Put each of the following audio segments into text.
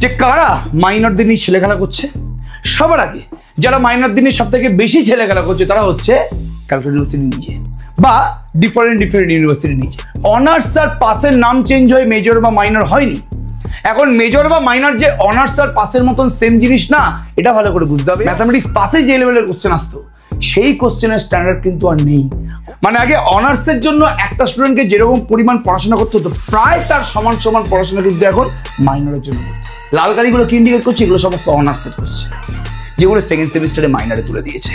যে কারা মাইনরদের নিয়ে ছেলেখেলা করছে। সবার আগে যারা মাইনরদের নিয়ে সবথেকে বেশি ছেলেখেলা করছে তারা হচ্ছে ক্যালকাটা ইউনিভার্সিটি নিজে বা ডিফারেন্ট ইউনিভার্সিটি নিজে। অনার্স আর পাসের নাম চেঞ্জ হয়ে মেজর বা মাইনর হয়নি। এখন মেজর বা মাইনর যে অনার্স আর পাসের মতন সেম জিনিস না, এটা ভালো করে বুঝতে হবে। ম্যাথামেটিক্স পাসে যে লেভেলের কোশ্চেন আসতো সেই কোশ্চেনের স্ট্যান্ডার্ড কিন্তু আর নেই। মানে আগে অনার্সের জন্য একটা স্টুডেন্টকে যেরকম পরিমাণ পড়াশোনা করতে হতো প্রায় তার সমান সমান পড়াশোনা কিন্তু এখন মাইনরের জন্য। লাল কালিগুলো কি ইন্ডিকেট করছে? এগুলো সমস্ত অনার্সের কোশ্চেন যেগুলো সেকেন্ড সেমিস্টারে মাইনরে তুলে দিয়েছে।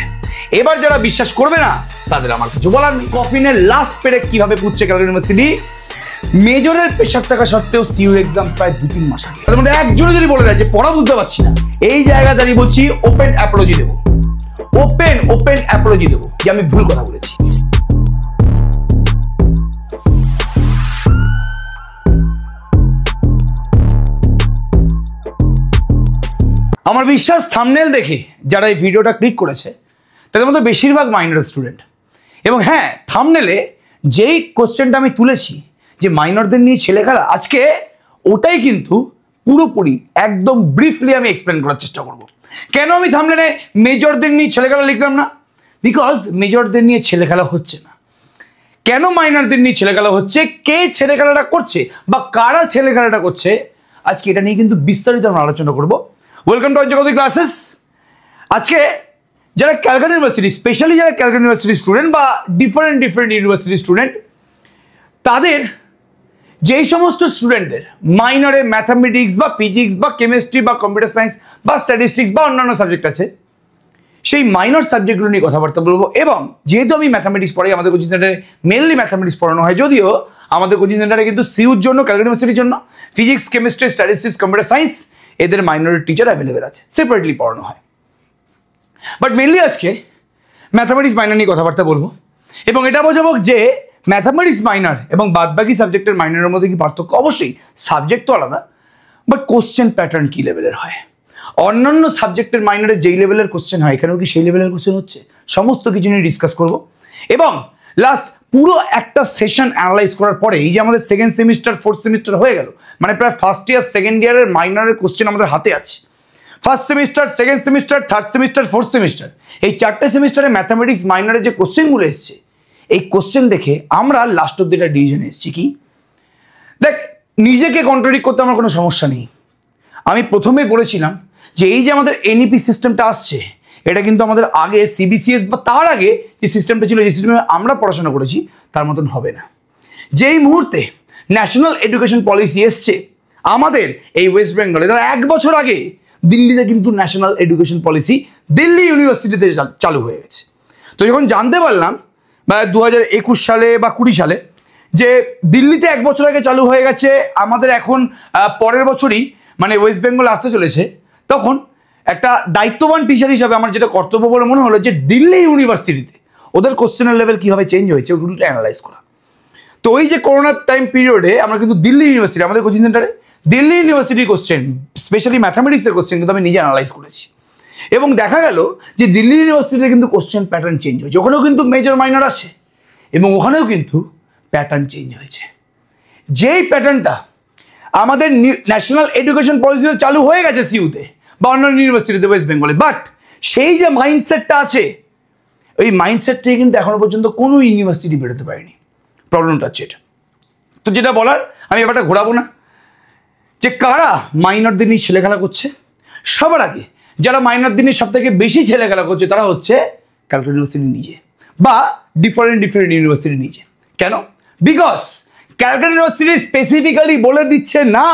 এবার যারা বিশ্বাস করবে না তাদের আমার কিছু বলার নেই। কফিনের লাস্ট পেরে কিভাবে পুচ্ছে ক্যালকাটা ইউনিভার্সিটি মেজরের প্রেশার থাকা সত্ত্বেও সিইউ এক্সাম প্রায় 2-3 মাস আগে। তার মধ্যে একজনে যদি বলে দেয় যে পড়া বুঝতে পারছি না, এই জায়গায় দাঁড়িয়ে বলছি ওপেন অ্যাপোলজি দেবো, ওপেন অ্যাপোলজি দেবো যে আমি ভুল কথা বলেছি। আমার বিশ্বাস থাম্বনেল দেখে যারা এই ভিডিওটা ক্লিক করেছে তাদের মধ্যে বেশিরভাগ মাইনর স্টুডেন্ট। এবং হ্যাঁ, থাম্বনেলে যেই কোশ্চেনটা আমি তুলেছি যে মাইনরদের নিয়ে ছেলেখেলা, আজকে ওটাই কিন্তু পুরোপুরি একদম ব্রিফলি আমি এক্সপ্লেন করার চেষ্টা করব। কেন আমি থাম্বনেলে মেজরদের নিয়ে ছেলেখেলা লিখলাম না? বিকজ মেজরদের নিয়ে ছেলেখেলা হচ্ছে না। কেন মাইনরদের নিয়ে ছেলেখেলা হচ্ছে, কে ছেলেখেলাটা করছে বা কারা ছেলেখেলাটা করছে, আজকে এটা নিয়ে কিন্তু বিস্তারিত আমরা আলোচনা করবো। ওয়েলকাম টু অঞ্জগতি ক্লাসেস। আজকে যারা ক্যালকাটা ইউনিভার্সিটি, স্পেশালি যারা ক্যালকাটা ইউনিভার্সিটি স্টুডেন্ট বা ডিফারেন্ট ইউনিভার্সিটি স্টুডেন্ট, তাদের যেই সমস্ত স্টুডেন্টদের মাইনরে ম্যাথামেটিক্স বা ফিজিক্স বা কেমিস্ট্রি বা কম্পিউটার সায়েন্স বা স্ট্যাটিস্টিক্স বা অন্যান্য সাবজেক্ট আছে, সেই মাইনর সাবজেক্টগুলো নিয়ে কথাবার্তা বলবো। এবং যেহেতু আমি ম্যাথামেটিক্স পড়াই, আমাদের কোচিং সেন্টারে মেনলি ম্যাথামেটিক্স পড়ানো হয়, যদিও আমাদের কোচিং সেন্টারে কিন্তু সিইউর জন্য, ক্যালকাটা ইউনিভার্সিটির জন্য physics, chemistry, statistics, computer science এদের মাইনরের টিচার অ্যাভেলেবেল আছে, সেপারেটলি পড়ানো হয়। বাট মেনলি আজকে ম্যাথামেটিক্স মাইনর নিয়ে কথাবার্তা বলবো এবং এটা বোঝাবো যে ম্যাথামেটিক্স মাইনর এবং বাদবাকি সাবজেক্টের মাইনরের মধ্যে কি পার্থক্য। অবশ্যই সাবজেক্ট তো আলাদা, বাট কোশ্চেন প্যাটার্ন কি লেভেলের হয়। অন্যান্য সাবজেক্টের মাইনরে যেই লেভেলের কোশ্চেন হয় এখানেও কি সেই লেভেলের কোশ্চেন হচ্ছে, সমস্ত কিছু নিয়ে ডিসকাস করবো। এবং লাস্ট পুরো একটা সেশন অ্যানালাইজ করার পরে এই যে আমাদের সেকেন্ড সেমিস্টার, ফোর্থ সেমিস্টার হয়ে গেল, মানে প্রায় ফার্স্ট ইয়ার, সেকেন্ড ইয়ারের মাইনরের কোশ্চেন আমাদের হাতে আছে। First semester, second semester, third semester, fourth semester, এই 4টে সেমিস্টারে ম্যাথামেটিক্স মাইনরের যে কোশ্চেনগুলো এসছে, এই কোশ্চেন দেখে আমরা লাস্ট অব্দি একটা ডিভিশনে এসেছি। কি দেখ, নিজেকে কন্ট্রাডিক্ট করতে আমার কোনো সমস্যা নেই। আমি প্রথমেই বলেছিলাম যে এই যে আমাদের এনইপি সিস্টেমটা আসছে, এটা কিন্তু আমাদের আগে সিবিসিএস বা তার আগে যে সিস্টেমটা ছিল, যে সিস্টেমে আমরা পড়াশোনা করেছি তার মতন হবে না। যেই মুহূর্তে ন্যাশনাল এডুকেশন পলিসি এসছে আমাদের এই ওয়েস্ট বেঙ্গলে, তার 1 বছর আগে দিল্লিতে কিন্তু ন্যাশনাল এডুকেশন পলিসি দিল্লি ইউনিভার্সিটিতে চালু হয়ে গেছে। তো যখন জানতে পারলাম বা 2021 সালে বা 20 সালে যে দিল্লিতে 1 বছর আগে চালু হয়ে গেছে, আমাদের এখন পরের বছরই মানে ওয়েস্ট বেঙ্গল আসতে চলেছে, তখন একটা দায়িত্ববান টিচার হিসাবে আমার যেটা কর্তব্য বলে মনে হলো যে দিল্লি ইউনিভার্সিটিতে ওদের কোশ্চেনের লেভেল কীভাবে চেঞ্জ হয়েছে ওগুলোটা অ্যানালাইজ করা। তো ওই যে করোনার টাইম পিরিয়ডে আমরা কিন্তু দিল্লি ইউনিভার্সিটি, আমাদের কোচিং সেন্টারে দিল্লি ইউনিভার্সিটির কোশ্চেন, স্পেশালি ম্যাথামেটিক্সের কোশ্চেন কিন্তু আমি নিজে অ্যানালাইজ করেছি এবং দেখা গেল যে দিল্লি ইউনিভার্সিটিতে কিন্তু কোশ্চেন প্যাটার্ন চেঞ্জ হয়েছে। ওখানেও কিন্তু মেজর মাইনর আছে এবং ওখানেও কিন্তু প্যাটার্ন চেঞ্জ হয়েছে। যেই প্যাটার্নটা আমাদের ন্যাশনাল এডুকেশন পলিসিতে চালু হয়ে গেছে সিইউতে বা অন্যান্য ইউনিভার্সিটিতে ওয়েস্ট বেঙ্গলে, বাট সেই যে মাইন্ডসেটটা আছে, ওই মাইন্ডসেট থেকে কিন্তু এখনো পর্যন্ত কোনো ইউনিভার্সিটি বেরোতে পারেনি। প্রবলেমটা হচ্ছে এটা। তো যেটা বলার, আমি ব্যাপারটা ঘোরাবো না, যে কারা মাইনরদের নিয়ে ছেলেখেলা করছে। সবার আগে যারা মাইনরদের নিয়ে সবথেকে বেশি ছেলেখেলা করছে তারা হচ্ছে ক্যালকাটা ইউনিভার্সিটি নিজে বা ডিফারেন্ট ইউনিভার্সিটি নিজে। কেন? বিকজ ক্যালকাটা ইউনিভার্সিটি স্পেসিফিক্যালি বলে দিচ্ছে না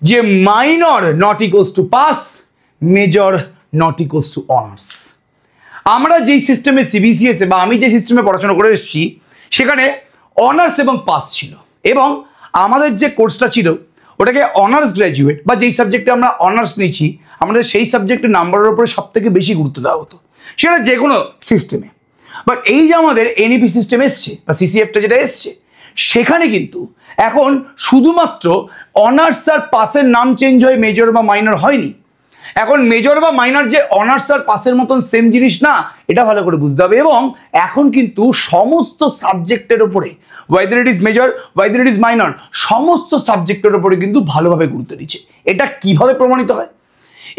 যে minor not equals to pass, major not equals to honours. আমরা যেই সিস্টেমে সিবিসিএস বা আমি যে সিস্টেমে পড়াশোনা করে এসেছি সেখানে অনার্স এবং পাস ছিল, এবং আমাদের যে কোর্সটা ছিল ওটাকে অনার্স গ্র্যাজুয়েট বা যেই সাবজেক্টে আমরা অনার্স নিয়েছি আমাদের সেই সাবজেক্টের নাম্বারের উপরে সবথেকে বেশি গুরুত্ব দেওয়া হতো, সেটা যে কোনো সিস্টেমে। বাট এই যে আমাদের এনইপি সিস্টেম এসছে বা সিসিএফটা যেটা এসছে, সেখানে কিন্তু এখন শুধুমাত্র অনার্স আর পাসের নাম চেঞ্জ হয়ে মেজর বা মাইনর হয়নি। এখন মেজর বা মাইনর যে অনার্স আর পাসের মতন সেম জিনিস না, এটা ভালো করে বুঝতে হবে। এবং এখন কিন্তু সমস্ত সাবজেক্টের উপরে, whether it is major whether it is minor, সমস্ত সাবজেক্টের উপরে কিন্তু ভালোভাবে গুরুত্ব দিচ্ছে। এটা কিভাবে প্রমাণিত হয়,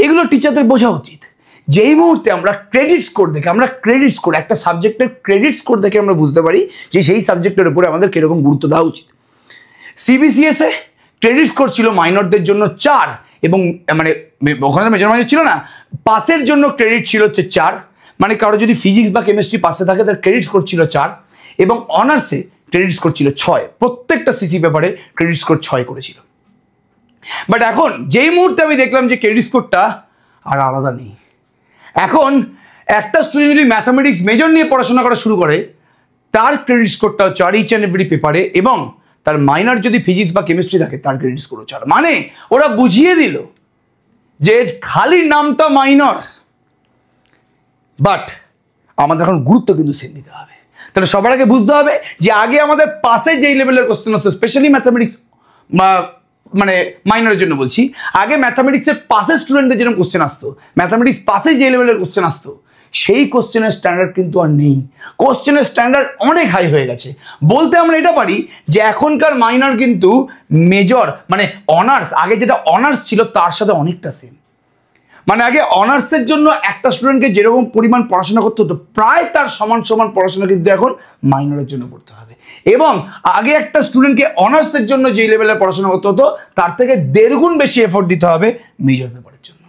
এগুলো টিচারদের বোঝা উচিত। যেই মুহূর্তে আমরা ক্রেডিট স্কোর দেখে, আমরা ক্রেডিট স্কোর, একটা সাবজেক্টের ক্রেডিট স্কোর দেখে আমরা বুঝতে পারি যে সেই সাবজেক্টের উপরে আমাদের কিরকম গুরুত্ব দেওয়া উচিত। সিবিসিএস এ ক্রেডিট স্কোর ছিল মাইনরদের জন্য 4, এবং মানে ওখানে মেজর মাইনর ছিল না, পাসের জন্য ক্রেডিট ছিল হচ্ছে 4, মানে কারো যদি ফিজিক্স বা কেমিস্ট্রি পাসে থাকে তার ক্রেডিট স্কোর ছিল 4, এবং অনার্সে ক্রেডিট স্কোর ছিল 6। প্রত্যেকটা সিসি পেপারে ক্রেডিট স্কোর 6 করেছিল। বাট এখন যেই মুহূর্তে আমি দেখলাম যে ক্রেডিট স্কোরটা আর আলাদা নেই, এখন একটা স্টুডেন্ট যদি ম্যাথামেটিক্স মেজর নিয়ে পড়াশোনা করা শুরু করে তার ক্রেডিট স্কোরটাও 4 ইচ অ্যান্ড এভরি পেপারে, এবং তার মাইনর যদি ফিজিক্স বা কেমিস্ট্রি থাকে তার ক্রেডিট স্কোরও 4। মানে ওরা বুঝিয়ে দিল যে খালি নামটা মাইনর, বাট আমাদের এখন গুরুত্ব কিন্তু সেম দিতে হবে। তাহলে সবার আগে বুঝতে হবে যে আগে আমাদের পাশে যেই লেভেলের কোশ্চেন আসতো, স্পেশালি ম্যাথামেটিক্স বা মানে মাইনরের জন্য বলছি, আগে ম্যাথামেটিক্সের পাসের স্টুডেন্টদের যেরকম কোশ্চেন আসতো, ম্যাথামেটিক্স পাসে যে লেভেলের কোশ্চেন আসতো, সেই কোশ্চেনের স্ট্যান্ডার্ড কিন্তু আর নেই। কোশ্চেনের স্ট্যান্ডার্ড অনেক হাই হয়ে গেছে। বলতে আমরা এটা পারি যে এখনকার মাইনর কিন্তু মেজর মানে অনার্স, আগে যেটা অনার্স ছিল তার সাথে অনেকটা সেম। মানে আগে অনার্সের জন্য একটা স্টুডেন্টকে যেরকম পরিমাণ পড়াশোনা করতে হতো, প্রায় তার সমান সমান পড়াশোনা কিন্তু এখন মাইনরের জন্য করতে হবে। এবং আগে একটা স্টুডেন্টকে অনার্সের জন্য যেই লেভেলের পড়াশোনা করতে হতো তার থেকে 1.5 গুণ বেশি এফোর্ট দিতে হবে মেজর পেপারের জন্য,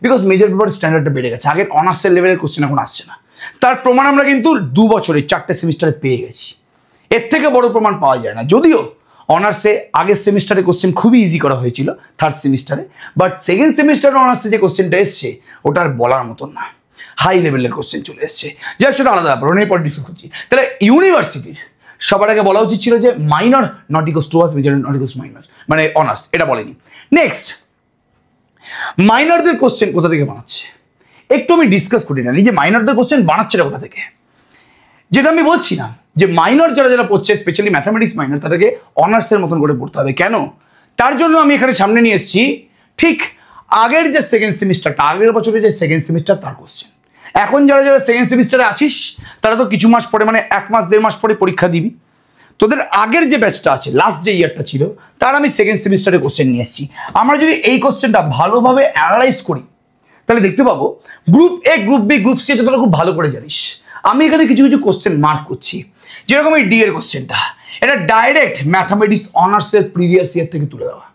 বিকজ মেজর পেপারের স্ট্যান্ডার্ডটা বেড়ে গেছে। আগে অনার্সের লেভেলের কোশ্চেন এখন আসছে না। তার প্রমাণ আমরা কিন্তু 2 বছরে 4টে সেমিস্টারে পেয়ে গেছি। এর থেকে বড় প্রমাণ পাওয়া যায় না। যদিও অনার্সে আগের সেমিস্টারে কোশ্চেন খুবই ইজি করা হয়েছিল, 3rd সেমিস্টারে, বাট 2nd সেমিস্টারে অনার্সে যে কোশ্চেনটা এসছে ওটা আর বলার মতন না, হাই লেভেলের কোশ্চেন চলে এসছে। যাই সেটা আলাদা ব্যাপার, ওনার পর ডিসকাস করছি। তাহলে ইউনিভার্সিটির সবার আগে বলা উচিত ছিল যে minor not equals to major, not equals minor, মানে অনার্স, এটা বলেনি। নেক্সট, মাইনরদের কোশ্চেন কোথা থেকে বানাচ্ছে একটু আমি ডিসকাস করি না, যে মাইনরদের কোশ্চেন বানাচ্ছে কোথা থেকে। যেটা আমি বলছিলাম যে মাইনর যারা যারা পড়ছে, স্পেশালি ম্যাথামেটিক্স মাইনর, তাদেরকে অনার্সের মতন করে পড়তে হবে। কেন? তার জন্য আমি এখানে সামনে নিয়ে এসেছি ঠিক আগের যে 2nd সেমিস্টারটা, আগের বছরে যে 2nd সেমিস্টার তার কোশ্চেন। এখন যারা যারা 2nd সেমিস্টারে আছিস তারা তো কিছু মাস পরে, মানে 1 মাস 1.5 মাস পরে পরীক্ষা দিবি। তোদের আগের যে ব্যাচটা আছে, লাস্ট যে ইয়ারটা ছিল, তার আমি 2nd সেমিস্টারে কোশ্চেন নিয়ে এসেছি। আমরা যদি এই কোশ্চেনটা ভালোভাবে অ্যানালাইজ করি তাহলে দেখতে পাবো group A, group B, group C আছে, তোরা খুব ভালো করে জানিস। আমি এখানে কিছু কিছু কোশ্চেন মার্ক করছি, যেরকম এই ডি এর কোশ্চেনটা, এটা ডাইরেক্ট ম্যাথামেটিক্স অনার্সের প্রিভিয়াস ইয়ার থেকে তুলে দেওয়া।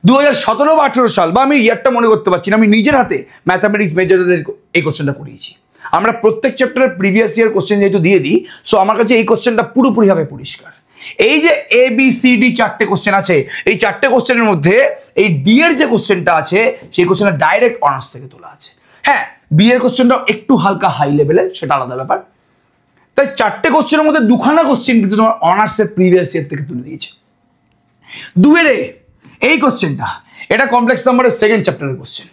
2017 বা 18 সাল, বা আমি ইয়ারটা মনে করতে পারছি না, আমি নিজের হাতে ম্যাথামেটিক্স মেজরদের এই কোশ্চেনটা করিয়েছি। আমরা প্রত্যেক চ্যাপ্টারের প্রিভিয়াস ইয়ার কোশ্চেন যেহেতু দিয়ে দিই, সো আমার কাছে এই কোশ্চেনটা পুরোপুরিভাবে পরিষ্কার। এই যে A B C D 4টে question আছে, এই 4টে কোশ্চেনের মধ্যে এই বি এর যে কোশ্চেনটা আছে সেই কোশ্চেনটা ডাইরেক্ট অনার্স থেকে তোলা আছে। হ্যাঁ, বি এর কোশ্চেনটা একটু হালকা হাই লেভেলের, সেটা আলাদা ব্যাপার। তাই 4টে কোশ্চেনের মধ্যে 2খানা কোশ্চেন কিন্তু তোমার অনার্সের প্রিভিয়াস ইয়ার থেকে তুলে দিয়েছে। 2 এর এই কোশ্চেনটা, এটা কমপ্লেক্স নাম্বারের 2nd চ্যাপ্টারের কোশ্চেন।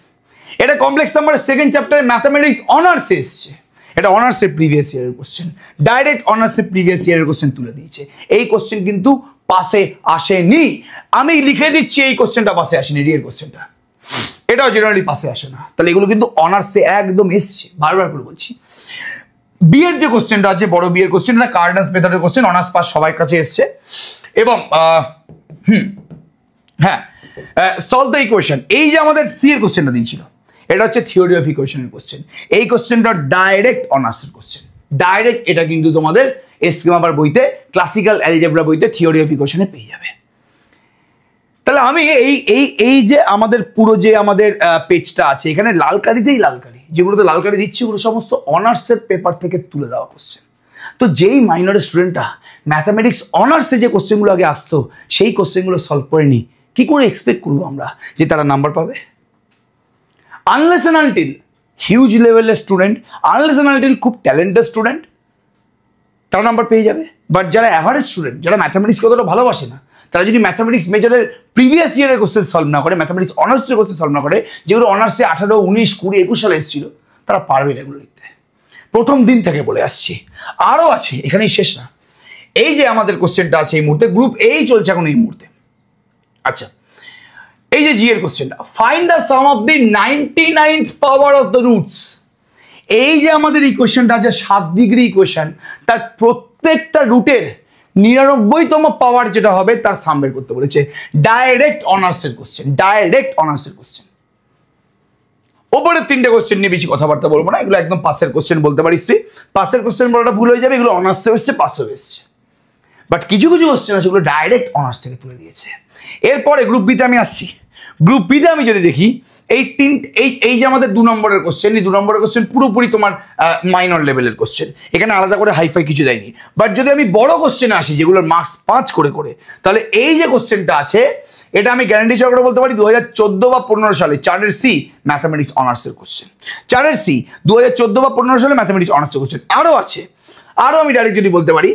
এটা কমপ্লেক্স নাম্বারের 2nd চ্যাপ্টারে ম্যাথামেটিক্স অনার্সে এসছে। এটা অনার্সের প্রিভিয়াস ইয়ারের কোশ্চেন, ডাইরেক্ট অনার্সের প্রিভিয়াস ইয়ারের কোশ্চেন তুলে দিয়েছে। এই কোশ্চেন কিন্তু পাশে আসেনি। আমি লিখে দিচ্ছি এই কোশ্চেনটা পাশে আসেনি, ডি এর কোশ্চেনটা, এটাও জেনারেলি পাশে আসে না। তাহলে এগুলো কিন্তু অনার্সে একদম এসছে, বারবার করে বলছি। বি এর যে কোশ্চেনটা আছে, বড় বি এর কোশ্চেন, এটা কার্ডাস মেথডের কোশ্চেন, অনার্স পাস সবার কাছে এসছে। এবং হ্যাঁ, সলভ দ্য ইকুয়েশন, এই যে আমাদের সি এর কোশ্চেনটা দিয়েছিল, এটা হচ্ছে থিওরি অফ ইকুয়েশনের কোশ্চেন। এই কোশ্চেনটা ডাইরেক্ট অনার্সের কোশ্চেন, ডাইরেক্ট। এটা কিন্তু তোমাদের স্কিমাবার বইতে, ক্লাসিক্যাল অ্যালজেব্রা বইতে থিওরি অফ ইকুয়েশনে পেয়ে যাবে। তাহলে আমি এই যে আমাদের পুরো যে আমাদের পেজটা আছে, এখানে লাল কালিতেই লাল কালি, যেগুলোতে লাল কালি দিচ্ছি ওগুলো সমস্ত অনার্সের পেপার থেকে তুলে দেওয়া কোশ্চেন। তো যেই মাইনরের স্টুডেন্টটা ম্যাথামেটিক্স অনার্সে যে কোশ্চেনগুলো আগে আসতো সেই কোশ্চেনগুলো সলভ করে নি, কি করে এক্সপেক্ট করবো আমরা যে তারা নাম্বার পাবে? আনলেস এন্ড আনটিল হিউজ লেভেলের স্টুডেন্ট, আনলেস এন্ড আনটিল খুব ট্যালেন্টেড স্টুডেন্ট, তারা নাম্বার পেয়ে যাবে। বাট যারা অ্যাভারেজ স্টুডেন্ট, যারা ম্যাথামেটিক্স কতটা ভালোবাসে না, তারা যদি ম্যাথামেটিক্স মেজরের প্রিভিয়াস ইয়ারের কোশ্চেন সলভ না করে, ম্যাথামেটিক্স অনার্সের কোশ্চেন সলভ না করে, যেগুলো অনার্সে 18, 19, 20, 21 সালে এসেছিল, তারা পারবে না এগুলো লিখতে। প্রথম দিন থেকে বলে আসছি, আরও আছে, এখানেই শেষ না। এই যে আমাদের কোশ্চেনটা আছে এই মুহূর্তে, গ্রুপ এই চলছে এখন এই মুহূর্তে। আচ্ছা, এই যে জি এর কোশ্চেনটা, find the some of the 99th power of the roots. এই যে আমাদের ইকুয়েশনটা আছে 7 ডিগ্রি ইকুয়েশন, তার প্রত্যেকটা রুটের 99তম পাওয়ার যেটা হবে তার সাম বের করতে বলেছে। ডাইরেক্ট অনার্সের কোশ্চেন, ডাইরেক্ট অনার্সের কোশ্চেন। ওপরের 3টে কোশ্চেন নিয়ে বেশি কথাবার্তা বলবো না, এগুলো একদম পাসের কোশ্চেন বলতে পারিস তুই। পাসের কোশ্চেন বলাটা ভুল হয়ে যাবে, এগুলো অনার্সে এসছে, পাসেও এসছে। বাট কিছু কিছু কোশ্চেন আছে সেগুলো ডাইরেক্ট অনার্স থেকে তুলে দিয়েছে। এরপরে গ্রুপ বিতে আমি আসছি। গ্রুপ বিতে আমি যদি দেখি এই যে আমাদের 2 নম্বরের কোশ্চেন, এই 2 নম্বরের কোশ্চেন পুরোপুরি তোমার মাইনর লেভেলের কোশ্চেন, এখানে আলাদা করে হাইফাই কিছু দেয়নি। বাট যদি আমি বড় কোশ্চেনে আসি যেগুলোর মার্কস 5 করে, তাহলে এই যে কোশ্চেনটা আছে এটা আমি গ্যারান্টি সহকারে বলতে পারি 2014 বা 15 সালে 4 সি ম্যাথামেটিক্স অনার্সের কোশ্চেন। 4 সি 2014 বা 15 সালে ম্যাথামেটিক্স অনার্সের কোশ্চেন। আরও আছে, আরও আমি ডাইরেক্ট যদি বলতে পারি,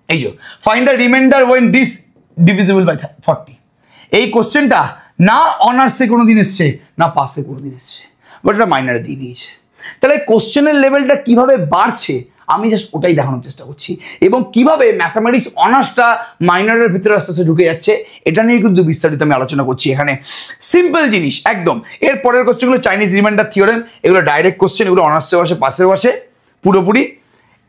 এই যে find the remainder when this divisible by 40, এই কোশ্চেনটা না অনার্সে কোনোদিন এসছে না পাসে কোনোদিন এসছে, বাট এটা মাইনারে দিয়ে দিয়েছে। তাহলে কোশ্চেনের লেভেলটা কিভাবে বাড়ছে আমি জাস্ট ওটাই দেখানোর চেষ্টা করছি, এবং কিভাবে ম্যাথামেটিক্স অনার্সটা মাইনরের ভিতরে আস্তে আস্তে ঢুকে যাচ্ছে এটা নিয়ে কিন্তু বিস্তারিত আমি আলোচনা করছি এখানে। সিম্পল জিনিস একদম। এর পরের কোশ্চেনগুলো চাইনিজ রিমাইন্ডার থিওরেম, এগুলো ডাইরেক্ট কোশ্চেন, এগুলো অনার্সে বসে পাসেও বসে পুরোপুরি।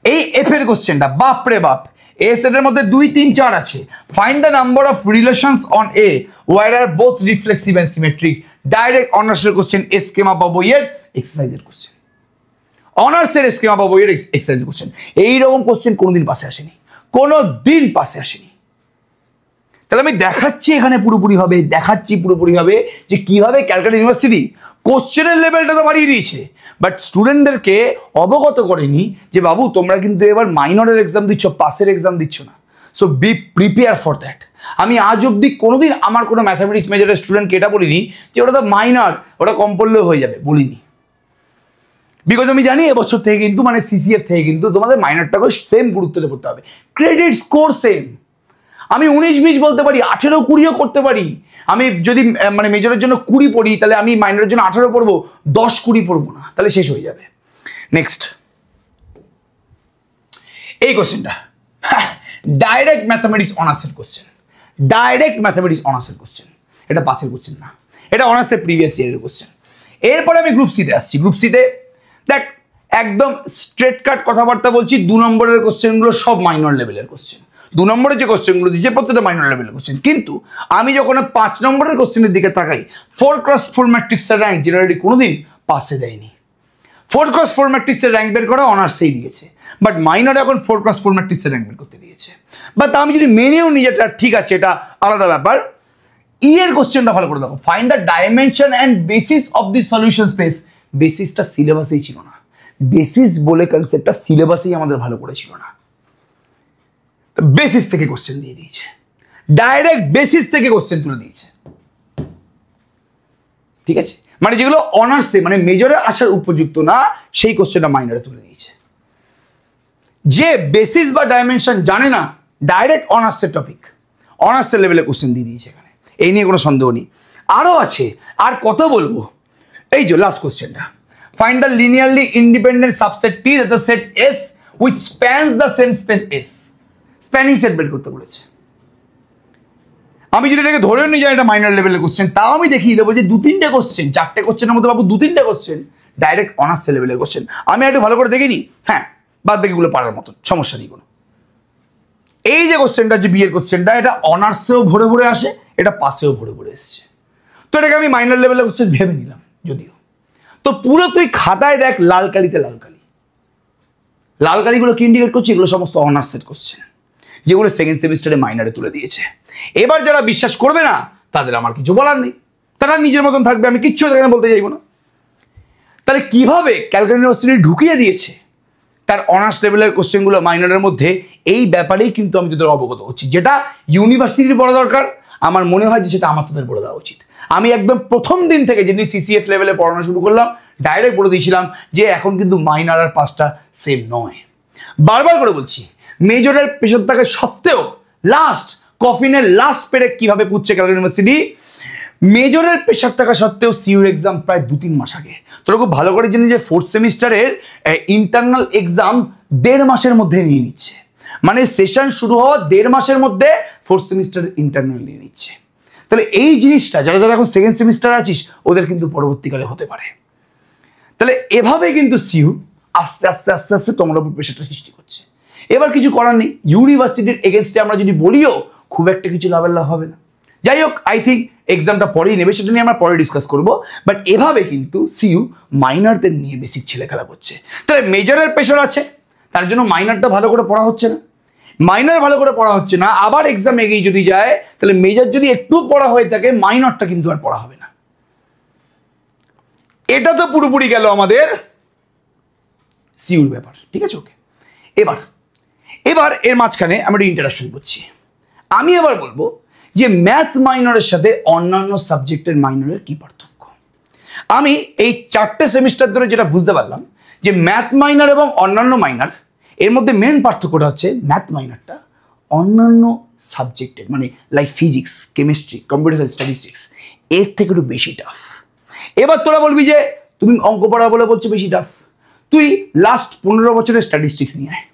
এই এফ এর কোশ্চেনটা বাপরে বাপ, এ সেটের মধ্যে 2, 3, 4 আছে। Find the number of relations on A where are both reflexive and symmetric. Direct অনার্সের কোশ্চেন, স্কেমা বা বইয়ের এক্সারসাইজের কোশ্চেন, অনার্সের স্কেমা বা বইয়ের এক্সারসাইজ কোশ্চেন। এইরকম কোশ্চেন কোনোদিন পাশে আসেনি, কোনোদিন পাশে আসেনি। তাহলে আমি দেখাচ্ছি এখানে পুরোপুরি হবে, দেখাচ্ছি পুরোপুরি হবে যে কিভাবে ক্যালকাটা ইউনিভার্সিটি কোশ্চেনের লেভেলটা তো বাড়িয়ে দিয়েছে, বাট স্টুডেন্টদেরকে অবগত করেনি যে বাবু তোমরা কিন্তু এবার মাইনরের এক্সাম দিচ্ছ, পাসের এক্সাম দিচ্ছ না। So B prepare for that. আমি আজ অব্দি কোনোদিন আমার কোনো ম্যাথামেটিক্স মেজরের স্টুডেন্টকে এটা বলিনি যে ওটা তো মাইনর, ওটা কম পড়লেও হয়ে যাবে, বলিনি। বিকজ আমি জানি এবছর থেকে কিন্তু মানে সিসিএফ থেকে কিন্তু তোমাদের মাইনরটাকে সেম গুরুত্ব করতে হবে, ক্রেডিট স্কোর সেম। আমি 19-20 বলতে পারি, 18-20ও করতে পারি। আমি যদি মানে মেজরের জন্য 20 পড়ি, তাহলে আমি মাইনরের জন্য 18 পড়বো, 10-20 পড়বো না, তাহলে শেষ হয়ে যাবে। নেক্সট এই কোশ্চেনটা ডাইরেক্ট ম্যাথামেটিক্স অনার্সের কোশ্চেন, ডাইরেক্ট ম্যাথামেটিক্স অনার্সের কোশ্চেন, এটা পাসের কোশ্চেন না, এটা অনার্সের প্রিভিয়াস ইয়ারের কোশ্চেন। এরপরে আমি গ্রুপ সিতে আসছি। গ্রুপ সিতে দেখ একদম স্ট্রেট কাট কথাবার্তা বলছি, 2 নম্বরের কোশ্চেনগুলো সব মাইনর লেভেলের কোশ্চেন। 2 নম্বরের যে কোশ্চেনগুলো দিচ্ছে প্রত্যেকটা মাইনর লেভেলের কোশ্চেন, কিন্তু আমি যখন 5 নম্বরের কোশ্চেনের দিকে তাকাই, 4x4 ম্যাট্রিক্সের র্যাঙ্ক জেনারেলি কোনোদিন পাসে দেয়নি। 4x4 ম্যাট্রিক্সের র্যাঙ্ক বের করা অনার্সেই দিয়েছে, বাট মাইনর এখন 4x4 ম্যাট্রিক্সের র্যাঙ্ক বের করতে দিয়েছে। বাট আমি যদি মেনেও নিই যেটা ঠিক আছে, এটা আলাদা ব্যাপার। ই এর কোশ্চেনটা ভালো করে দেখো, find the dimension and basis of the solution space. বেসিসটা সিলেবাসেই ছিল না, বেসিস বলে কনসেপ্টটা সিলেবাসেই আমাদের ভালো করে ছিল না। বেসিস থেকে কোশ্চেন দিয়ে দিয়েছে, ডাইরেক্ট বেসিস থেকে কোশ্চেন তুলে দিয়েছে। ঠিক আছে, মানে যেগুলো অনার্সে মানে মেজরে আসার উপযুক্ত না সেই কোশ্চেনটা মাইনরে তুলে দিয়েছে। যে বেসিস বা ডাইমেনশন জানে না, ডাইরেক্ট অনার্সের টপিক, অনার্সের লেভেলে কোশ্চেন দিয়ে দিয়েছে এখানে, এই নিয়ে কোনো সন্দেহ নেই। আরও আছে, আর কত বলবো। এই যে লাস্ট কোশ্চেনটা, find the linearly independent subset T that the set S which spans the same space S. Spanning set বের করতে বলেছে। আমি যদি এটাকে ধরেও নিয়ে যাই এটা মাইনর লেভেলের কোশ্চেন, তাও আমি দেখিয়ে দেবো যে 2-3টে কোশ্চেন, 4টে কোশ্চেনের মধ্যে বাবু 2-3টে কোশ্চেন ডাইরেক্ট অনার্স লেভেলের কোশ্চেন। আমি একটু ভালো করে দেখিনি, হ্যাঁ বাদ বাকিগুলো পারার মতন, সমস্যা নেই কোনো। এই যে কোশ্চেনটা যে বিয়ের কোশ্চেনটা, এটা অনার্সেও ভরে ভরে আসে, এটা পাসেও ভরে ভরে এসছে। তো এটাকে আমি মাইনর লেভেলের কোশ্চেন ভেবে নিলাম যদিও। তো পুরো তুই খাতায় দেখ লাল কালিতে লাল কালি, লাল কালিগুলো কি ইন্ডিকেট করছে, এগুলো সমস্ত অনার্সের কোশ্চেন যেগুলো সেকেন্ড সেমিস্টারে মাইনারে তুলে দিয়েছে। এবার যারা বিশ্বাস করবে না তাদের আমার কিছু বলার নেই, তারা নিজের মতন থাকবে, আমি কিচ্ছু এখানে বলতে চাইবো না। তাহলে কিভাবে ক্যালকাটা ইউনিভার্সিটি ঢুকিয়ে দিয়েছে তার অনার্স লেভেলের কোশ্চেনগুলো মাইনরের মধ্যে, এই ব্যাপারেই কিন্তু আমি তোদের অবগত হচ্ছি। যেটা ইউনিভার্সিটির বড় দরকার, আমার মনে হয় যে সেটা আমার তোদের বলে দেওয়া উচিত। আমি একদম প্রথম দিন থেকে যেদিন সিসিএফ লেভেলে পড়ানো শুরু করলাম, ডাইরেক্ট বলে দিয়েছিলাম যে এখন কিন্তু মাইনর আর পাসটা সেম নয়। বারবার করে বলছি, মেজরের প্রেশার থাকা সত্ত্বেও লাস্ট কফিনের লাস্ট পেরে কিভাবে পুচ্ছে ক্যালকাটা ইউনিভার্সিটি, মেজরের প্রেশার থাকা সত্ত্বেও সিইউর এক্সাম প্রায় 2-3 মাস আগে। তোরা খুব ভালো করে জানি যে 4th সেমিস্টারের ইন্টারনাল এক্সাম 1.5 মাসের মধ্যে নিয়ে নিচ্ছে, মানে সেশন শুরু হওয়া 1.5 মাসের মধ্যে 4th সেমিস্টারের ইন্টারনাল নিয়ে নিচ্ছে। তাহলে এই জিনিসটা যারা যারা এখন সেকেন্ড সেমিস্টার আছিস ওদের কিন্তু পরবর্তীকালে হতে পারে। তাহলে এভাবে কিন্তু সিইউ আস্তে আস্তে আস্তে আস্তে তোমার উপর প্রেশারটা সৃষ্টি করছে। এবার কিছু করার নেই, ইউনিভার্সিটির এগেনস্টে আমরা যদি বলিও খুব একটা কিছু লাভের লাভ হবে না। যাই হোক, আই থিঙ্ক এক্সামটা পরেই নেবে, সেটা নিয়ে আমরা পরে ডিসকাস করবো। বাট এভাবে কিন্তু সিইউ মাইনরদের নিয়ে বেসিক ছেলে খেলা করছে। তাহলে মেজরের প্রেশার আছে, তার জন্য মাইনরটা ভালো করে পড়া হচ্ছে না, মাইনর ভালো করে পড়া হচ্ছে না, আবার এক্সাম এগিয়ে যদি যায় তাহলে মেজর যদি একটু পড়া হয়ে থাকে মাইনরটা কিন্তু আর পড়া হবে না। এটা তো পুরোপুরি গেল আমাদের সিইউর ব্যাপার, ঠিক আছে? ওকে, এবার এর মাঝখানে আমরা ইন্টারাকশন করছি। আমি এবার বলবো যে ম্যাথ মাইনরের সাথে অন্যান্য সাবজেক্টের মাইনরের কি পার্থক্য। আমি এই 4টে সেমিস্টার ধরে যেটা বুঝতে পারলাম যে ম্যাথ মাইনর এবং অন্যান্য মাইনর এর মধ্যে মেন পার্থক্যটা হচ্ছে ম্যাথ মাইনরটা অন্যান্য সাবজেক্টের মানে like physics, chemistry, computer science, statistics এর থেকে একটু বেশি টাফ। এবার তোরা বলবি যে তুমি অঙ্ক পড়া বলে বলছো বেশি টাফ, তুই লাস্ট 15 বছরের স্ট্যাটিস্টিক্স নিয়ে আয়।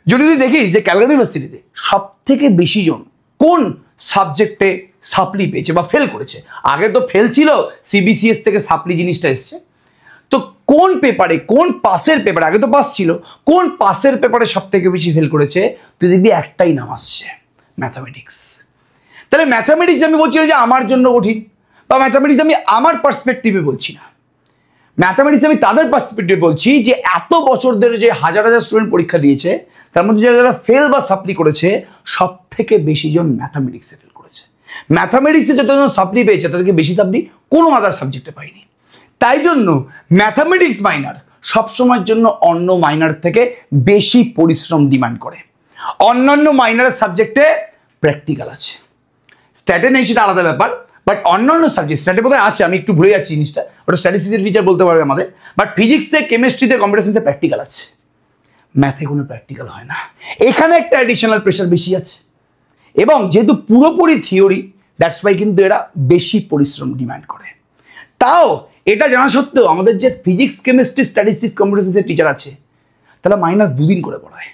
যদি তুই দেখিস যে ক্যালকাটা ইউনিভার্সিটিতে সব থেকে বেশি জন কোন সাবজেক্টে সাপ্লি পেয়েছে বা ফেল করেছে, আগে তো ফেল ছিল, সিবিসিএস থেকে সাপ্লি জিনিসটা এসছে, তো কোন পেপারে, কোন পাসের পেপারে, আগে তো পাস ছিল, কোন পাসের পেপারে সব থেকে বেশি ফেল করেছে, তুই দেখবি একটাই নাম আসছে, ম্যাথামেটিক্স। তাহলে ম্যাথামেটিক্স আমি বলছি না যে আমার জন্য কঠিন, বা ম্যাথামেটিক্স আমি আমার পার্সপেক্টিভে বলছি না, ম্যাথামেটিক্স আমি তাদের পার্সপেক্টিভে বলছি যে এত বছর ধরে যে হাজার হাজার স্টুডেন্ট পরীক্ষা দিয়েছে তার মধ্যে যারা ফেল বা সাপ্লি করেছে সব থেকে বেশি জন ম্যাথামেটিক্সে ফেল করেছে। ম্যাথামেটিক্সে যতজন সাপ্লি পেয়েছে তাদেরকে বেশি সাপ্লি কোনো আদার সাবজেক্টে পায়নি। তাই জন্য ম্যাথামেটিক্স মাইনার সবসময়ের জন্য অন্য মাইনার থেকে বেশি পরিশ্রম ডিমান্ড করে। অন্যান্য মাইনারের সাবজেক্টে প্র্যাকটিক্যাল আছে, স্ট্যাটে নেই সেটা আলাদা ব্যাপার, বাট অন্যান্য সাবজেক্ট স্ট্যাটে বোধহয় আছে, আমি একটু ভুলে যাচ্ছি জিনিসটা, ওটা স্ট্যাটিস্টিক্সের টিচার বলতে পারবে আমাদের, বাট ফিজিক্সে, কেমিস্ট্রিতে, কম্পিউটার সায়েন্সে প্র্যাকটিক্যাল আছে, ম্যাথে কোনো প্র্যাকটিক্যাল হয় না। এখানে একটা অ্যাডিশনাল প্রেশার বেশি আছে, এবং যেহেতু পুরোপুরি থিওরি দ্যাটস ওয়াই কিন্তু এরা বেশি পরিশ্রম ডিমান্ড করে। তাও এটা জানা সত্ত্বেও আমাদের যে ফিজিক্স, কেমিস্ট্রি, স্ট্যাটিস্টিক্স, কম্পিউটার সায়েন্সের টিচার আছে তারা মাইনার 2 দিন করে পড়ায়।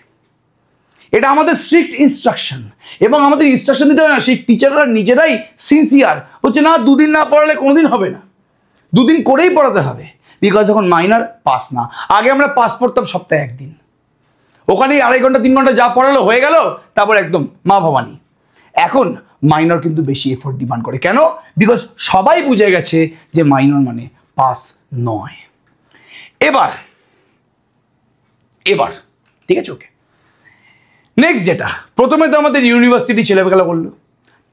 এটা আমাদের স্ট্রিক্ট ইনস্ট্রাকশন, এবং আমাদের ইনস্ট্রাকশন দিতে হয় না, সেই টিচাররা নিজেরাই সিনসিয়ার হচ্ছে, না 2 দিন না পড়ালে কোনোদিন হবে না, 2 দিন করেই পড়াতে হবে। বিকজ যখন মাইনার পাস না, আগে আমরা পাস পড়তাম সপ্তাহে 1 দিন, ওখানেই 2.5 ঘন্টা 3 ঘন্টা যা পড়ালো হয়ে গেল, তারপর একদম মা ভবানী। এখন মাইনর কিন্তু বেশি এফোর্ট ডিমান্ড করে, কেন? বিকজ সবাই বুঝে গেছে যে মাইনর মানে পাস নয়। এবার ঠিক আছে, ওকে। নেক্সট যেটা, প্রথমে তো আমাদের ইউনিভার্সিটি ছেলেখেলা করলো,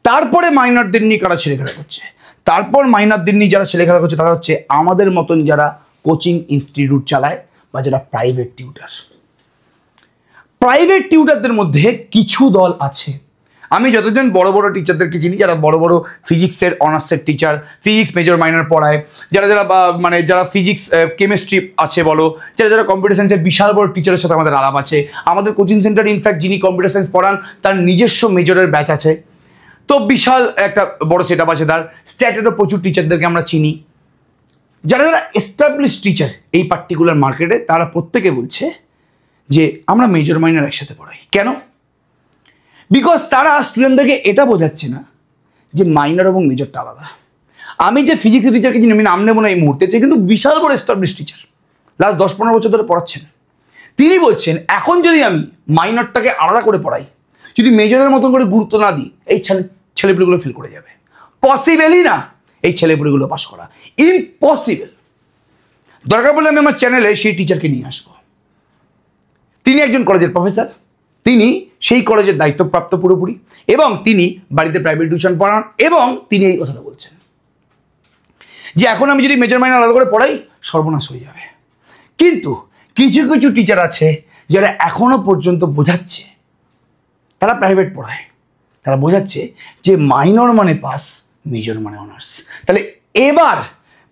তারপরে মাইনরদের নিয়ে কারা ছেলেখেলা করছে, তারপর মাইনরদের নিয়ে যারা ছেলেখেলা করছে তারা হচ্ছে আমাদের মতন যারা কোচিং ইনস্টিটিউট চালায় বা যারা প্রাইভেট টিউটার। প্রাইভেট টিউটারদের মধ্যে কিছু দল আছে, আমি যতজন বড় বড় টিচারদেরকে চিনি যারা বড় বড় ফিজিক্সের অনার্সের টিচার, ফিজিক্স মেজর মাইনর পড়ায়, যারা ফিজিক্স কেমিস্ট্রি আছে বলো, যারা কম্পিউটার সায়েন্সের বিশাল বড় টিচারের সাথে আমাদের আলাপ আছে। আমাদের কোচিং সেন্টারে ইনফ্যাক্ট যিনি কম্পিউটার সায়েন্স পড়ান তার নিজস্ব মেজরের ব্যাচ আছে, তো বিশাল একটা বড় সেট আপ আছে তার। স্ট্যাটেরও প্রচুর টিচারদেরকে আমরা চিনি, যারা এস্টাবলিশ টিচার এই পার্টিকুলার মার্কেটে, তারা প্রত্যেকে বলছে যে আমরা মেজর মাইনর একসাথে পড়াই। কেন? বিকজ তারা স্টুডেন্টদেরকে এটা বোঝাচ্ছে না যে মাইনর এবং মেজরটা আলাদা। আমি যে ফিজিক্সের টিচারকে চিনি, আমি নাম নেবো না এই মুহূর্তে, যে কিন্তু বিশাল বড় এস্টাবলিশ টিচার, লাস্ট 10-15 বছর ধরে পড়াচ্ছেন, তিনি বলছেন এখন যদি আমি মাইনরটাকে আলাদা করে পড়াই, যদি মেজরের মতন করে গুরুত্ব না দিই, এই ছেলেপুলেগুলো ফেল করে যাবে। পসিবলই না এই ছেলেপুলেগুলো পাস করা, ইম্পসিবল। দরকার পড়লে আমি আমার চ্যানেলে সেই টিচারকে নিয়ে আসবো, তিনি একজন কলেজের প্রফেসর, তিনি সেই কলেজের দায়িত্বপ্রাপ্ত পুরোপুরি, এবং তিনি বাড়িতে প্রাইভেট টিউশন পড়ান, এবং তিনি এই কথাটা বলছেন যে এখন আমি যদি মেজর মাইনর আলাদা করে পড়াই সর্বনাশ হয়ে যাবে। কিন্তু কিছু কিছু টিচার আছে যারা এখনো পর্যন্ত বোঝাচ্ছে, তারা প্রাইভেট পড়ায়, তারা বোঝাচ্ছে যে মাইনর মানে পাস, মেজর মানে অনার্স। তাহলে এবার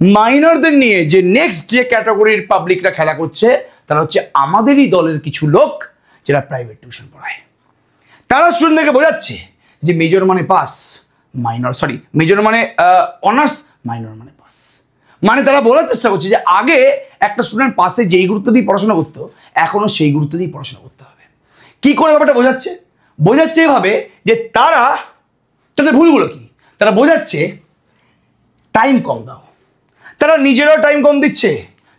মাইনরদের নিয়ে যে নেক্সট যে ক্যাটাগরির পাবলিকরা খেলা করছে তারা হচ্ছে আমাদেরই দলের কিছু লোক যারা প্রাইভেট টিউশন পড়ায়। তারা স্টুডেন্টদেরকে বোঝাচ্ছে যে মেজর মানে পাস, মেজর মানে অনার্স, মাইনর মানে পাস। মানে তারা বলার চেষ্টা করছে যে আগে একটা স্টুডেন্ট পাসে যেই গুরুত্ব দিয়ে পড়াশোনা করতো, এখনো সেই গুরুত্ব দিয়ে পড়াশোনা করতে হবে। কি করে ব্যাপারটা বোঝাচ্ছে এভাবে যে তাদের ভুলগুলো কি, তারা বোঝাচ্ছে টাইম কম দাও, তারা নিজেরাও টাইম কম দিচ্ছে,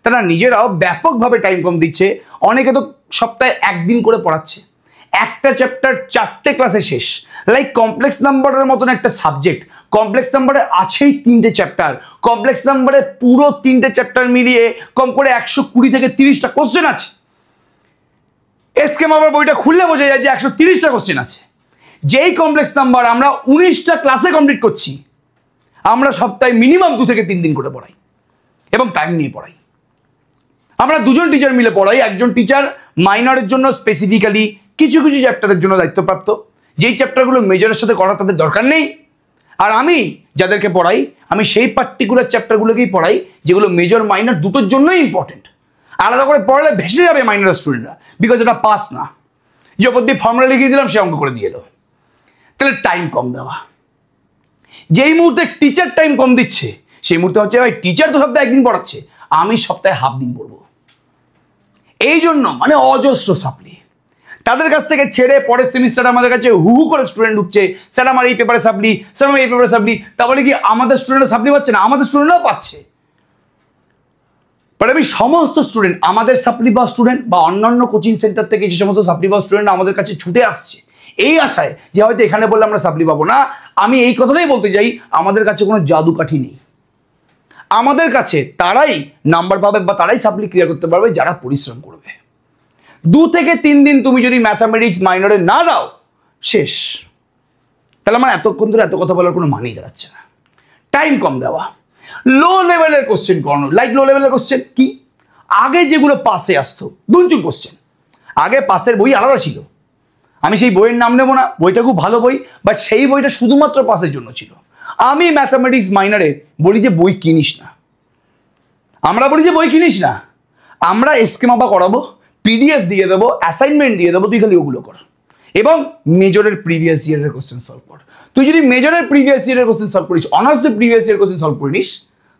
তারা নিজেরাও ব্যাপকভাবে টাইম কম দিচ্ছে। অনেকে তো সপ্তাহে একদিন করে পড়াচ্ছে, একটা চ্যাপ্টার 4টে ক্লাসে শেষ। লাইক কমপ্লেক্স নাম্বারের মতন একটা সাবজেক্ট, কমপ্লেক্স নাম্বারে আছেই 3টে চ্যাপ্টার, কমপ্লেক্স নাম্বারে পুরো 3টে চ্যাপ্টার মিলিয়ে কম করে 120 থেকে 30টা কোশ্চেন আছে। এসকেমাবার বইটা খুললে বোঝা যায় যে 130টা কোশ্চেন আছে। যেই কমপ্লেক্স নাম্বার আমরা 19টা ক্লাসে কমপ্লিট করছি, আমরা সপ্তাহে মিনিমাম 2 থেকে 3 দিন করে পড়াই এবং টাইম নিয়ে পড়াই। আমরা দুজন টিচার মিলে পড়াই। একজন টিচার মাইনরের জন্য স্পেসিফিক্যালি কিছু কিছু চ্যাপ্টারের জন্য দায়িত্বপ্রাপ্ত, যেই চ্যাপ্টারগুলো মেজরের সাথে করা তাদের দরকার নেই। আর আমি যাদেরকে পড়াই, আমি সেই পার্টিকুলার চ্যাপ্টারগুলোকেই পড়াই যেগুলো মেজর মাইনর দুটোর জন্যই ইম্পর্টেন্ট। আলাদা করে পড়ালে ভেসে যাবে মাইনর স্টুডেন্টরা, বিকজ এটা পাস না। যে ওপর দিয়ে ফর্মুলা লিখিয়ে দিলাম, সে অঙ্ক করে দিয়ে এলো। তাহলে টাইম কম দেওয়া। যেই মুহূর্তে টিচার টাইম কম দিচ্ছে, সেই মুহূর্তে হচ্ছে ভাই টিচার তো সপ্তাহে একদিন পড়াচ্ছে, আমি সপ্তাহে হাফ দিন পড়বো। এই জন্য মানে অজস্র সাপ্লি তাদের কাছ থেকে ছেড়ে পরের সেমিস্টারে আমাদের কাছে হু হু করে স্টুডেন্ট ঢুকছে, স্যার আমার এই পেপারে সাপ্লি, স্যার আমার এই পেপারে সাপ্লি। তাহলে কি আমাদের স্টুডেন্টরা সাপ্লি পাচ্ছে না? আমাদের স্টুডেন্টরাও পাচ্ছে। বাট আমি সমস্ত স্টুডেন্ট, আমাদের সাপ্লি পাওয়া স্টুডেন্ট বা অন্যান্য কোচিং সেন্টার থেকে যে সমস্ত সাপ্লি পাওয়া স্টুডেন্ট আমাদের কাছে ছুটে আসছে এই আশায় যে হয়তো এখানে বললে আমরা সাপ্লি পাবো না, আমি এই কথাটাই বলতে চাই, আমাদের কাছে কোনো জাদুকাঠি নেই। আমাদের কাছে তারাই নাম্বার পাবে বা তারাই সাপ্লি ক্লিয়ার করতে পারবে যারা পরিশ্রম করবে। 2 থেকে 3 দিন তুমি যদি ম্যাথামেটিক্স মাইনরে না দাও, শেষ। তাহলে আমার এতক্ষণ ধরে এত কথা বলার কোনো মানেই দাঁড়াচ্ছে না। টাইম কম দেওয়া, লো লেভেলের কোশ্চেন করানো। লাইক লো লেভেলের কোশ্চেন কি? আগে যেগুলো পাসে আসতো দুঞ্চুর কোশ্চেন, আগে পাসের বই আলাদা ছিল। আমি সেই বইয়ের নাম নেব না, বইটা খুব ভালো বই, বাট সেই বইটা শুধুমাত্র পাসের জন্য ছিল। আমি ম্যাথামেটিক্স মাইনরে বলি যে বই কিনিস না। আমরা বলি যে বই কিনিস না, আমরা স্কেমা করাবো, পিডিএফ দিয়ে দেবো, অ্যাসাইনমেন্ট দিয়ে দেবো, তুই খালি ওগুলো কর এবং মেজরের প্রিভিয়াস ইয়ারের কোশ্চেন সলভ কর। তুই যদি মেজরের প্রিভিয়াস ইয়ারের কোশ্চেন সলভ করিস, অনার্সের প্রিভিয়াস ইয়ার কোশ্চেন সলভ করে নিস,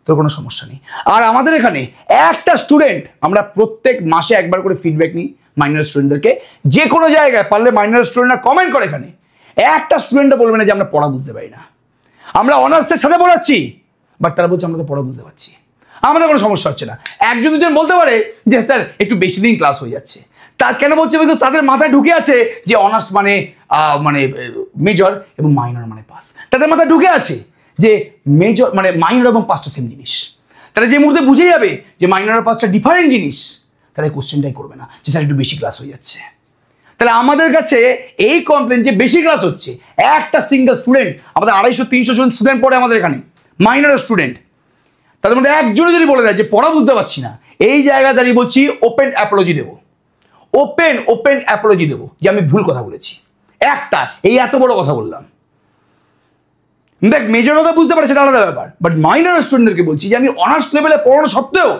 তোর কোনো সমস্যা নেই। আর আমাদের এখানে একটা স্টুডেন্ট, আমরা প্রত্যেক মাসে একবার করে ফিডব্যাক নিই মাইনর স্টুডেন্টদেরকে। যে কোনো জায়গায় পারলে মাইনর স্টুডেন্টরা কমেন্ট করে, এখানে একটা স্টুডেন্টও বলবে না যে আমরা পড়া বুঝতে পারি না। আমরা অনার্সের সাথে পড়াচ্ছি, বাট তারা বলছে আমরা তো পড়া বুঝতে পারছি, আমাদের কোনো সমস্যা হচ্ছে না। একজন দুজন বলতে পারে যে স্যার একটু বেশি দিন ক্লাস হয়ে যাচ্ছে, তা কেন বলছে? বিকজ তাদের মাথায় ঢুকে আছে যে অনার্স মানে মেজর এবং মাইনর মানে পাস। তাদের মাথায় ঢুকে আছে যে মেজর মানে মাইনর এবং পাসটা সেম জিনিস। তারা যে মুহূর্তে বুঝে যাবে যে মাইনর আর পাসটা ডিফারেন্ট জিনিস, তারা এই কোশ্চেনটাই করবে না যে স্যার একটু বেশি ক্লাস হয়ে যাচ্ছে। তাহলে আমাদের কাছে এই কমপ্লেন যে বেশি ক্লাস হচ্ছে, একটা সিঙ্গেল স্টুডেন্ট, আমাদের 250-300 জন স্টুডেন্ট পড়ে আমাদের এখানে মাইনর স্টুডেন্ট, তাদের মধ্যে একজনও যদি বলে দেয় যে পড়া বুঝতে পারছি না, এই জায়গায় দাঁড়িয়ে বলছি ওপেন অ্যাপোলজি দেবো, ওপেন অ্যাপোলজি দেবো যে আমি ভুল কথা বলেছি। একটা এই এত বড় কথা বললাম, দেখ মেজর কথা বুঝতে পারে সেটা আলাদা ব্যাপার, বাট মাইনর স্টুডেন্টদেরকে বলছি যে আমি অনার্স লেভেলে পড়ানো সত্ত্বেও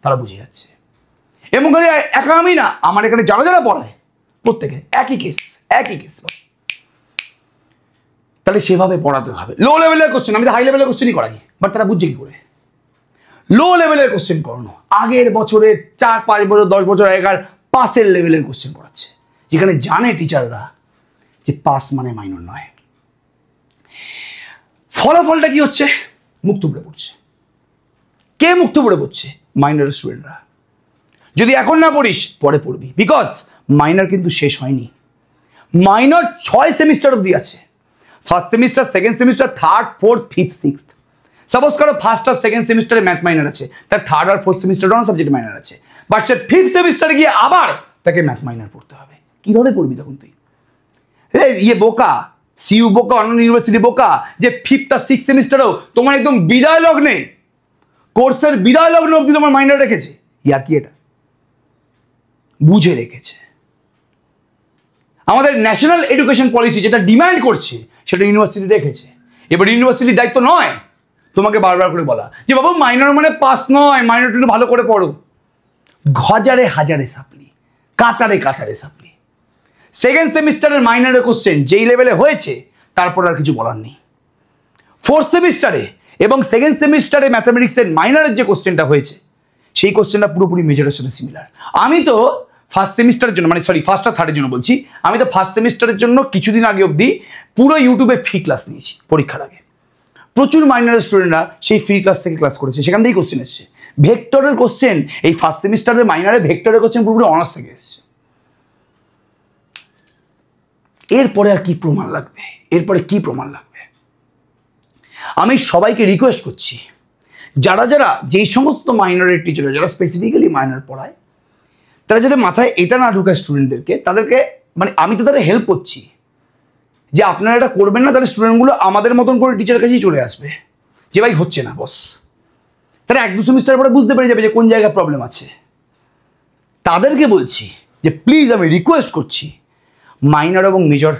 তারা বুঝে যাচ্ছে। এবং একা আমি না, আমার এখানে যারা যারা পড়ায় প্রত্যেকে একই কেস। তাহলে সেভাবে পড়াতে হবে। লো লেভেলের কোশ্চেন, আমি তো হাই লেভেলের কোশ্চেনই করাই, বাট তারা বুঝছে কি করে? লো লেভেলের কোশ্চেন করানো, আগের বছরের 4-5 বছর 10 বছর আগেকার পাসের লেভেলের কোশ্চেন করাচ্ছে, যেখানে জানে টিচাররা যে পাস মানে মাইনর নয়। ফলাফলটা কি হচ্ছে? মুখ থুবড়ে পড়ছে। কে মুখ থুবড়ে পড়ছে? মাইনর স্টুডেন্টরা। যদি এখন না পড়িস পরে পড়বি, বিকজ মাইনর কিন্তু শেষ হয়নি। মাইনর 6 সেমিস্টার অবধি আছে। First semester, second semester, third, fourth, fifth, sixth. Suppose করো ফার্স্ট আর সেকেন্ড সেমিস্টারে ম্যাথ মাইনর আছে, তার থার্ড আর ফোর্থ সেমিস্টারে অন্য সাবজেক্ট মাইনর আছে, বাট সে ফিফথ সেমিস্টারে গিয়ে আবার তাকে ম্যাথ মাইনর পড়তে হবে। কিভাবে পড়বি তখন তুই? ইয়ে বোকা, সিইউ বোকা, অন্য ইউনিভার্সিটি বোকা, যে ফিফথ আর সিক্স সেমিস্টারেও তোমার একদম বিদায় লগ্নে, কোর্সের বিদায় লগ্নে অবধি তোমার মাইনর রেখেছে। ইয়ার কি এটা? বুঝে রেখেছে। আমাদের ন্যাশনাল এডুকেশন পলিসি যেটা ডিমান্ড করছে সেটা ইউনিভার্সিটি রেখেছে। এবার ইউনিভার্সিটির দায়িত্ব নয় তোমাকে বারবার করে বলা যে বাবু মাইনর মানে পাস নয়, মাইনরটা একটু ভালো করে পড়ো। হাজারে হাজারে সাপ্লি, কাতারে কাতারে সাপ্লি। সেকেন্ড সেমিস্টারের মাইনরের কোশ্চেন যেই লেভেলে হয়েছে তারপর আর কিছু বলার নেই। ফোর্থ সেমিস্টারে এবং সেকেন্ড সেমিস্টারে ম্যাথামেটিক্সের মাইনরের যে কোশ্চেনটা হয়েছে সেই কোশ্চেনটা পুরোপুরি মেজরের সাথে সিমিলার। আমি তো ফার্স্ট সেমিস্টারের জন্য, মানে সরি ফার্স্ট আর থার্ডের জন্য বলছি, আমি তো ফার্স্ট সেমিস্টারের জন্য কিছুদিন আগে অবধি পুরো ইউটিউবে ফ্রি ক্লাস নিয়েছি পরীক্ষার আগে। প্রচুর মাইনর স্টুডেন্টরা সেই ফ্রি ক্লাস থেকে ক্লাস করেছে, সেখান থেকেই কোশ্চেন এসছে। ভেক্টরের কোশ্চেন, এই ফার্স্ট সেমিস্টারের মাইনারে ভেক্টরের কোশ্চেন পুরোপুরি অনার্স থেকে এসেছে। এরপরে আর কি প্রমাণ লাগবে? এরপরে কি প্রমাণ লাগবে? আমি সবাইকে রিকোয়েস্ট করছি, যারা যারা যেই সমস্ত মাইনরের টিচার, যারা স্পেসিফিক্যালি মাইনর পড়ায়, তারা যাতে মাথায় এটা না ঢুকায় স্টুডেন্টদেরকে, তাদেরকে মানে আমি তো তাদের হেল্প করছি যে আপনারা এটা করবেন না, তাহলে স্টুডেন্টগুলো আমাদের মতন করে টিচারের কাছেই চলে আসবে যে ভাই হচ্ছে না বস। তারা 1-2 সেমিস্টার পরে বুঝতে পেরে যাবে যে কোন জায়গায় প্রবলেম আছে। তাদেরকে বলছি যে প্লিজ আমি রিকোয়েস্ট করছি, মাইনর এবং মেজর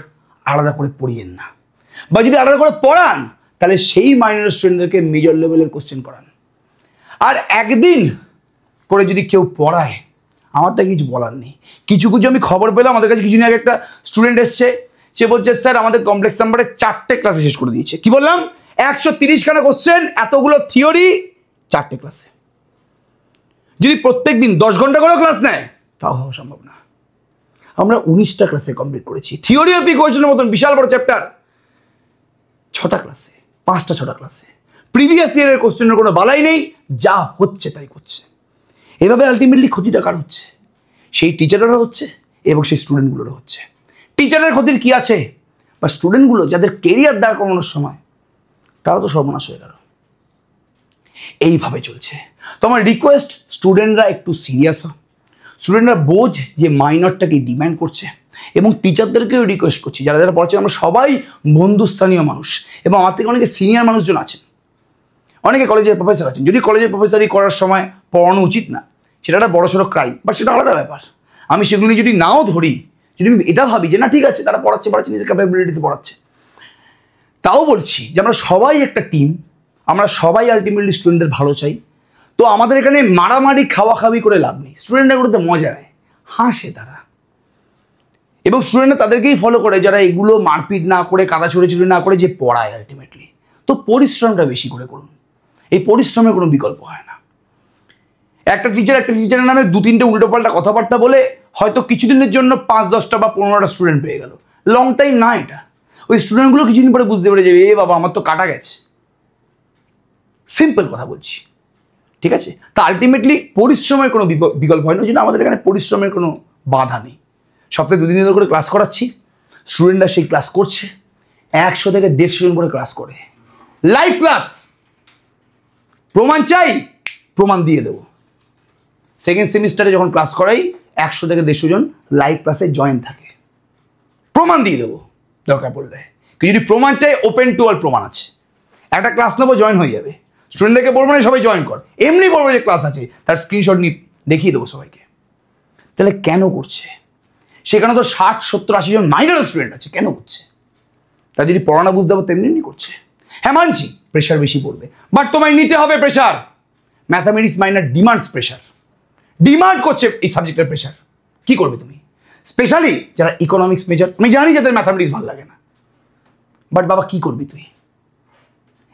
আলাদা করে পড়িয়েন না, বা যদি আলাদা করে পড়ান তাহলে সেই মাইনর স্টুডেন্টদেরকে মেজর লেভেলের কোশ্চেন করান। আর একদিন করে যদি কেউ পড়ায়, আমার তো কিছু বলার নেই। কিছু আমি খবর পেলাম, আমাদের কাছে কিছুদিন আগে একটা স্টুডেন্ট এসছে, সে বলছে স্যার আমাদের কমপ্লেক্স নাম্বারে 4টে ক্লাসে শেষ করে দিয়েছে। কি বললাম? 130খানা কোশ্চেন, এতগুলো থিওরি, 4টে ক্লাসে। যদি প্রত্যেক দিন 10 ঘন্টা করে ক্লাস নেয় তাও হওয়া সম্ভব না। আমরা 19টা ক্লাসে কমপ্লিট করেছি, থিওরি অফ ইকুয়েশনের মতন বিশাল বড় চ্যাপ্টার 6টা ক্লাসে, 5টা-6টা ক্লাসে। প্রিভিয়াস ইয়ারের কোশ্চেনের কোনো বালাই নেই, যা হচ্ছে তাই করছে। এভাবে আলটিমেটলি ক্ষতিটা কার হচ্ছে? সেই টিচারেরও হচ্ছে এবং সেই স্টুডেন্টগুলোরও হচ্ছে। টিচারের ক্ষতির কি আছে? বা স্টুডেন্টগুলো যাদের কেরিয়ার দাঁড় করানোর সময়, তারা তো সর্বনাশ হয়ে গেল। এইভাবে চলছে। তো আমার রিকোয়েস্ট, স্টুডেন্টরা একটু সিরিয়াস হয়। স্টুডেন্টরা বোঝ যে মাইনরটাকে ডিম্যান্ড করছে, এবং টিচারদেরকেও রিকোয়েস্ট করছি, যারা যারা পড়াচ্ছেন আমরা সবাই বন্ধুস্থানীয় মানুষ, এবং আমার থেকে অনেকে সিনিয়র মানুষজন আছেন, অনেকে কলেজের প্রফেসর আছেন। যদি কলেজের প্রফেসরই করার সময় পড়ানো উচিত না, সেটা একটা বড়সড় ক্রাইম, বাট সেটা আলাদা ব্যাপার। আমি সেগুলি যদি নাও ধরি, যদি আমি এটা ভাবি যে না ঠিক আছে তারা পড়াচ্ছে নিজের ক্যাপাবিলিটিতে পড়াচ্ছে, তাও বলছি যে আমরা সবাই একটা টিম, আমরা সবাই আলটিমেটলি স্টুডেন্টদের ভালো চাই। তো আমাদের এখানে মারামারি খাওয়াখাওয়ি করে লাভ নেই। স্টুডেন্টরা এগুলোতে মজা নেয়, হাসে তারা, এবং স্টুডেন্টরা তাদেরকেই ফলো করে যারা এগুলো মারপিট না করে, কাদা ছড়িয়ে না করে যে পড়ায় আলটিমেটলি। তো পরিশ্রমটা বেশি করে করুন, এই পরিশ্রমের কোনো বিকল্প হয় না। একটা টিচারের নামে 2-3টে উল্টোপাল্টা কথাবার্তা বলে হয়তো কিছুদিনের জন্য 5-10টা বা 15টা স্টুডেন্ট পেয়ে গেল, লং টাইম না এটা। ওই স্টুডেন্টগুলো কিছুদিন পরে বুঝতে পেরে যাবে এ বাবা আমার তো কাটা গেছে। সিম্পল কথা বলছি, ঠিক আছে? তা আলটিমেটলি পরিশ্রমের কোনো বিকল্প হয় না, যেটা আমাদের এখানে পরিশ্রমের কোনো বাধা নেই। সপ্তাহে 2 দিন করে ক্লাস করাচ্ছি, স্টুডেন্টরা সেই ক্লাস করছে, 100 থেকে 150 জন করে ক্লাস করে, লাইভ ক্লাস। প্রমাণ চাই, প্রমাণ দিয়ে দেবো। সেকেন্ড সেমিস্টারে যখন ক্লাস করাই 100 থেকে 150 জন লাইভ ক্লাসে জয়েন থাকে, প্রমাণ দিয়ে দেবো দরকার পড়লে। যদি প্রমাণ চাই, ওপেন টু অল প্রমাণ আছে। একটা ক্লাস নেবো, জয়েন হয়ে যাবে, স্টুডেন্টদেরকে বলবো না সবাই জয়েন কর, এমনি বলবো যে ক্লাস আছে, তার স্ক্রিনশট নিয়ে দেখিয়ে দেবো সবাইকে। তাহলে কেন করছে? সেখানে তো 60, 70, 80 জন মাইনর স্টুডেন্ট আছে, কেন করছে? তা যদি পড়ানো বুঝতে পারো তেমনি করছে। হ্যাঁ মানছি প্রেশার বেশি পড়বে, বাট তোমায় নিতে হবে pressure. Mathematics minor demands pressure, demand করছে এই সাবজেক্টের প্রেশার। কি করবে তুমি? স্পেশালি যারা ইকোনমিক্স মেজর, আমি জানি যাদের ম্যাথামেটিক্স ভালো লাগে না, বাট বাবা কি করবি তুই?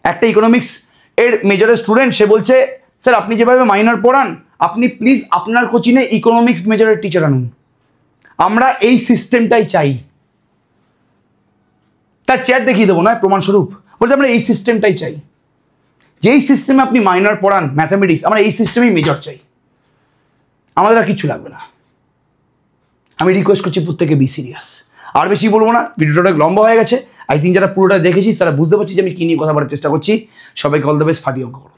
একটা ইকোনমিক্স এর মেজরের স্টুডেন্ট, সে বলছে স্যার আপনি যেভাবে মাইনর পড়ান, আপনি প্লিজ আপনার কোচিংয়ে ইকোনমিক্স মেজরের টিচার আনুন, আমরা এই সিস্টেমটাই চাই। তার চ্যাট দেখিয়ে দেবো না প্রমাণস্বরূপ, বলতে আমরা এই সিস্টেমটাই চাই, যেই সিস্টেমে আপনি মাইনর পড়ান ম্যাথামেটিক্স, আমরা এই সিস্টেমেই মেজর চাই, আমাদের আর কিচ্ছু লাগবে না। আমি রিকোয়েস্ট করছি প্রত্যেকে বি সিরিয়াস। আর বেশি বলবো না, ভিডিওটা অনেক লম্বা হয়ে গেছে। আই থিঙ্ক যারা পুরোটা দেখেছিস তারা বুঝতে পারছি যে আমি কি নিয়ে কথা বলার চেষ্টা করছি। সবাইকে অল দ্য বেস্ট, ফাটিয়ে অঙ্ক করো।